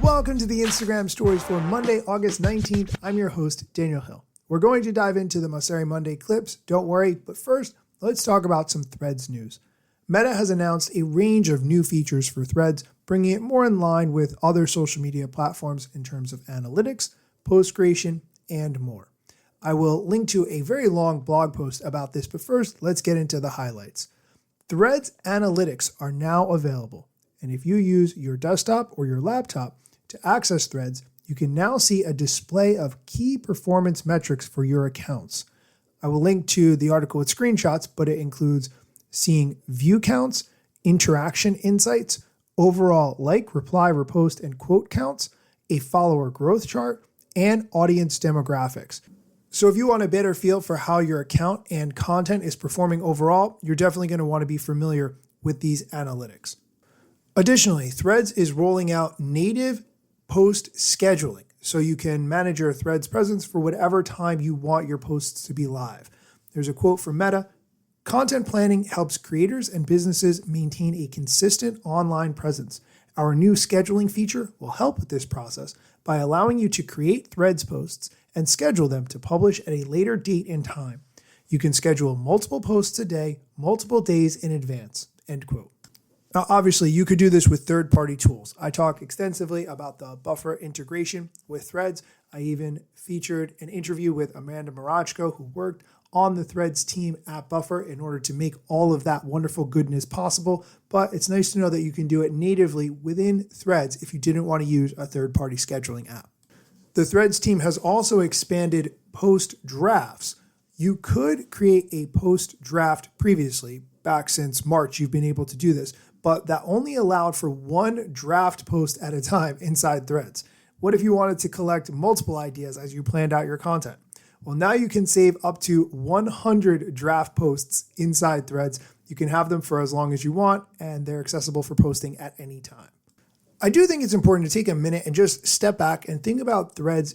Welcome to the Instagram stories for Monday, August 19th. I'm your host, Daniel Hill. We're going to dive into the Mosseri Monday clips, don't worry, but first, let's talk about some Threads news. Meta has announced a range of new features for Threads, bringing it more in line with other social media platforms in terms of analytics, post creation, and more. I will link to a very long blog post about this, but first, let's get into the highlights. Threads analytics are now available, and if you use your desktop or your laptop to access Threads, you can now see a display of key performance metrics for your accounts. I will link to the article with screenshots, but it includes seeing view counts, interaction insights, overall like, reply, repost, and quote counts, a follower growth chart, and audience demographics. So if you want a better feel for how your account and content is performing overall, you're definitely going to want to be familiar with these analytics. Additionally, Threads is rolling out native post scheduling, so you can manage your Threads presence for whatever time you want your posts to be live. There's a quote from Meta: "Content planning helps creators and businesses maintain a consistent online presence. Our new scheduling feature will help with this process by allowing you to create Threads posts and schedule them to publish at a later date and time. You can schedule multiple posts a day, multiple days in advance." End quote. Now, obviously, you could do this with third-party tools. I talk extensively about the Buffer integration with Threads. I even featured an interview with Amanda Marachko, who worked on the Threads team at Buffer in order to make all of that wonderful goodness possible. But it's nice to know that you can do it natively within Threads if you didn't want to use a third-party scheduling app. The Threads team has also expanded post drafts. You could create a post draft previously. Back since March, you've been able to do this, but that only allowed for one draft post at a time inside Threads. What if you wanted to collect multiple ideas as you planned out your content? Well, now you can save up to 100 draft posts inside Threads. You can have them for as long as you want, and they're accessible for posting at any time. I do think it's important to take a minute and just step back and think about Threads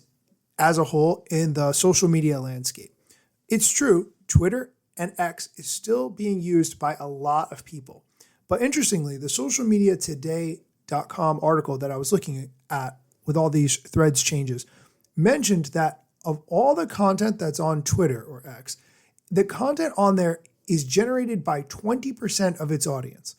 as a whole in the social media landscape. It's true, Twitter and X is still being used by a lot of people. But interestingly, the socialmediatoday.com article that I was looking at with all these Threads changes mentioned that of all the content that's on Twitter or X, the content on there is generated by 20% of its audience.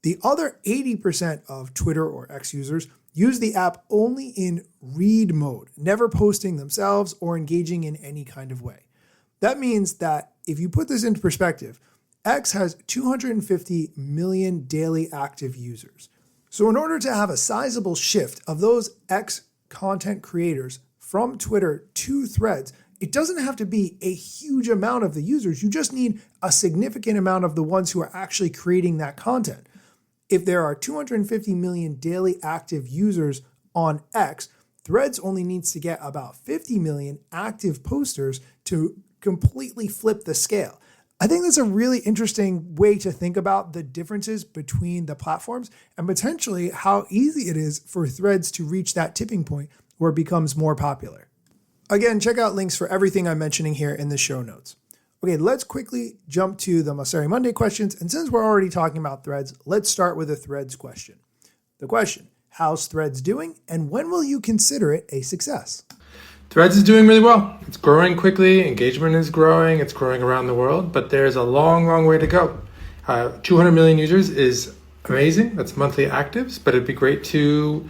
The other 80% of Twitter or X users use the app only in read mode, never posting themselves or engaging in any kind of way. That means that if you put this into perspective, X has 250 million daily active users. So in order to have a sizable shift of those X content creators from Twitter to Threads, it doesn't have to be a huge amount of the users. You just need a significant amount of the ones who are actually creating that content. If there are 250 million daily active users on X, Threads only needs to get about 50 million active posters to completely flip the scale. I think that's a really interesting way to think about the differences between the platforms and potentially how easy it is for Threads to reach that tipping point where it becomes more popular. Again, check out links for everything I'm mentioning here in the show notes. Okay, let's quickly jump to the Mosseri Monday questions. And since we're already talking about Threads, let's start with a Threads question. The question: how's Threads doing and when will you consider it a success? Threads is doing really well. It's growing quickly, engagement is growing, it's growing around the world, but there's a long, long way to go. 200 million users is amazing, that's monthly actives, but it'd be great to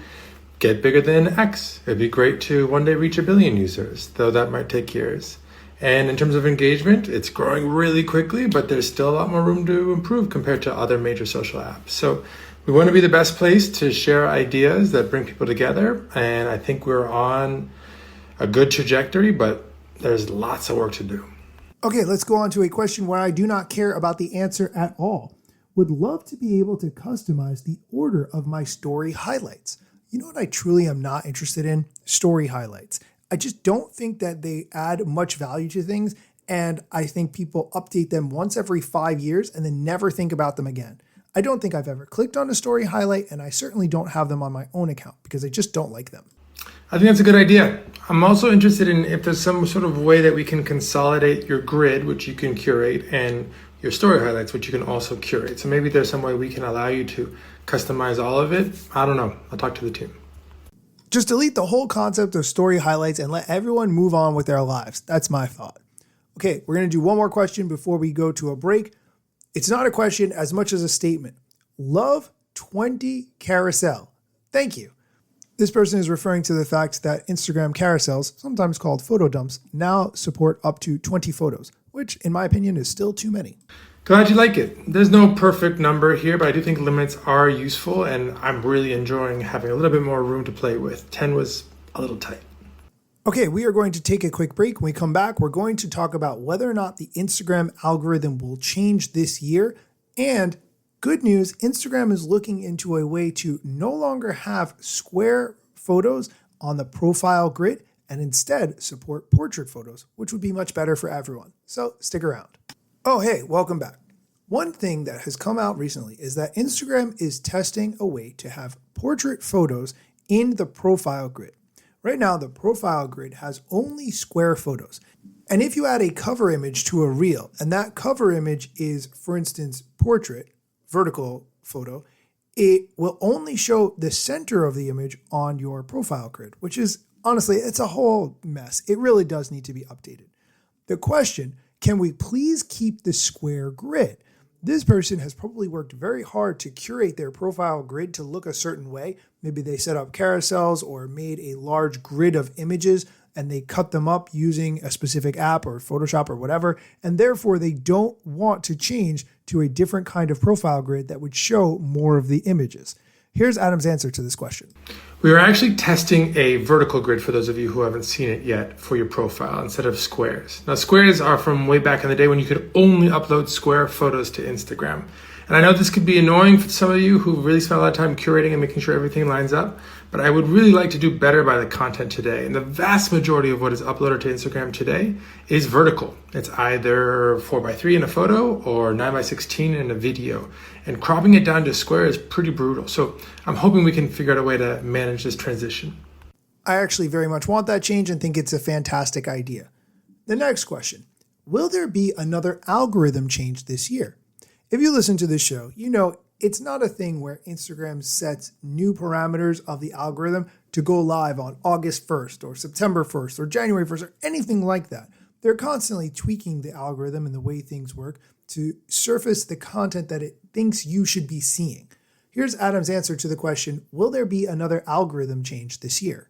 get bigger than X. It'd be great to one day reach 1 billion users, though that might take years. And in terms of engagement, it's growing really quickly, but there's still a lot more room to improve compared to other major social apps. So we want to be the best place to share ideas that bring people together, and I think we're on a good trajectory, but there's lots of work to do. Okay, let's go on to a question where I do not care about the answer at all. Would love to be able to customize the order of my story highlights. You know what I truly am not interested in? Story highlights. I just don't think that they add much value to things, and I think people update them once every 5 years and then never think about them again. I don't think I've ever clicked on a story highlight, and I certainly don't have them on my own account because I just don't like them. I think that's a good idea. I'm also interested in if there's some sort of way that we can consolidate your grid, which you can curate, and your story highlights, which you can also curate. So maybe there's some way we can allow you to customize all of it. I don't know. I'll talk to the team. Just delete the whole concept of story highlights and let everyone move on with their lives. That's my thought. Okay, we're going to do one more question before we go to a break. It's not a question as much as a statement. Love 20 carousel. Thank you. This person is referring to the fact that Instagram carousels, sometimes called photo dumps, now support up to 20 photos, which in my opinion is still too many. Glad you like it. There's no perfect number here, but I do think limits are useful, and I'm really enjoying having a little bit more room to play with. 10 was a little tight. Okay, we are going to take a quick break. When we come back, we're going to talk about whether or not the Instagram algorithm will change this year. And good news, Instagram is looking into a way to no longer have square photos on the profile grid and instead support portrait photos, which would be much better for everyone. So stick around. Oh, hey, welcome back. One thing that has come out recently is that Instagram is testing a way to have portrait photos in the profile grid. Right now, the profile grid has only square photos. And if you add a cover image to a reel, and that cover image is, for instance, portrait, vertical photo, it will only show the center of the image on your profile grid, which is, honestly, it's a whole mess. It really does need to be updated. The question, can we please keep the square grid? This person has probably worked very hard to curate their profile grid to look a certain way. Maybe they set up carousels or made a large grid of images and they cut them up using a specific app or Photoshop or whatever. And therefore they don't want to change to a different kind of profile grid that would show more of the images. Here's Adam's answer to this question. We are actually testing a vertical grid for those of you who haven't seen it yet for your profile instead of squares. Now, squares are from way back in the day when you could only upload square photos to Instagram. And I know this could be annoying for some of you who really spend a lot of time curating and making sure everything lines up, but I would really like to do better by the content today. And the vast majority of what is uploaded to Instagram today is vertical. It's either 4:3 in a photo or 9:16 in a video. And cropping it down to square is pretty brutal. So I'm hoping we can figure out a way to manage this transition. I actually very much want that change and think it's a fantastic idea. The next question, will there be another algorithm change this year? If you listen to this show, you know it's not a thing where Instagram sets new parameters of the algorithm to go live on August 1st or September 1st or January 1st or anything like that. They're constantly tweaking the algorithm and the way things work to surface the content that it thinks you should be seeing. Here's Adam's answer to the question, will there be another algorithm change this year?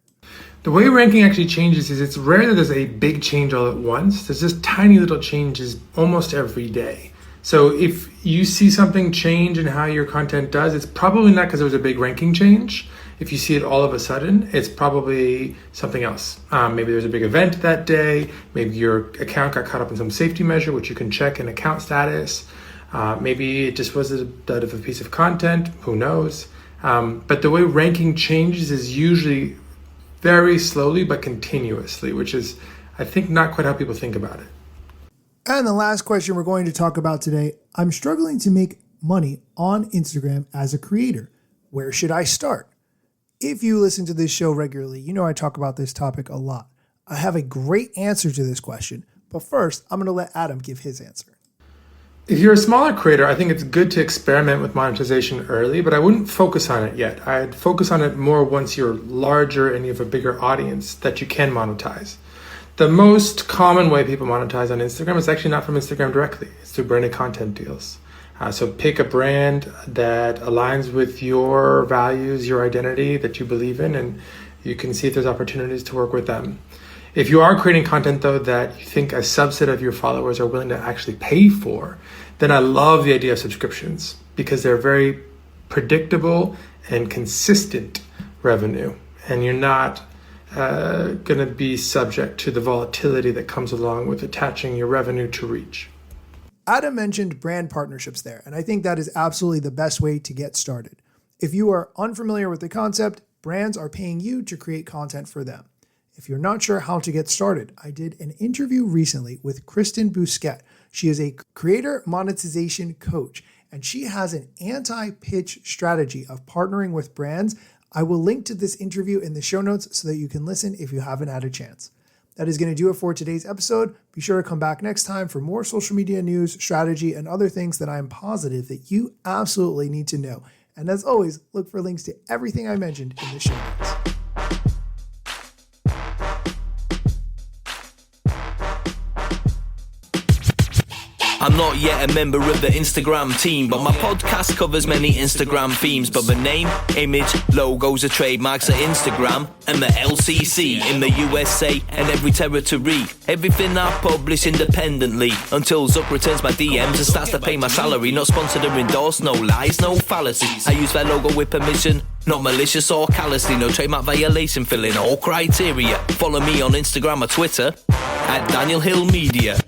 The way ranking actually changes is it's rare that there's a big change all at once. There's just tiny little changes almost every day. So if you see something change in how your content does, it's probably not because there was a big ranking change. If you see it all of a sudden, it's probably something else. Maybe there's a big event that day. Maybe your account got caught up in some safety measure, which you can check in account status. Maybe it just was a dud of a piece of content. Who knows? But the way ranking changes is usually very slowly but continuously, which is, I think, not quite how people think about it. And the last question we're going to talk about today, I'm struggling to make money on Instagram as a creator. Where should I start? If you listen to this show regularly, you know I talk about this topic a lot. I have a great answer to this question, but first I'm going to let Adam give his answer. If you're a smaller creator, I think it's good to experiment with monetization early, but I wouldn't focus on it yet. I'd focus on it more once you're larger and you have a bigger audience that you can monetize. The most common way people monetize on Instagram is actually not from Instagram directly. It's through branded content deals. So pick a brand that aligns with your values, your identity that you believe in, and you can see if there's opportunities to work with them. If you are creating content, though, that you think a subset of your followers are willing to actually pay for, then I love the idea of subscriptions because they're very predictable and consistent revenue, and you're not going to be subject to the volatility that comes along with attaching your revenue to reach. Adam mentioned brand partnerships there, and I think that is absolutely the best way to get started. If you are unfamiliar with the concept, brands are paying you to create content for them. If you're not sure how to get started, I did an interview recently with Kristen Bousquet. She is a creator monetization coach, and she has an anti-pitch strategy of partnering with brands. I will link to this interview in the show notes so that you can listen if you haven't had a chance. That is going to do it for today's episode. Be sure to come back next time for more social media news, strategy, and other things that I am positive that you absolutely need to know. And as always, look for links to everything I mentioned in the show notes. I'm not yet a member of the Instagram team, but my podcast covers many Instagram themes. But the name, image, logos are trademarks of Instagram and the LCC in the USA and every territory. Everything I publish independently until Zuck returns my DMs and starts to pay my salary. Not sponsored or endorsed, no lies, no fallacies. I use their logo with permission, not malicious or callously. No trademark violation, filling all criteria. Follow me on Instagram or Twitter at Daniel Hill Media.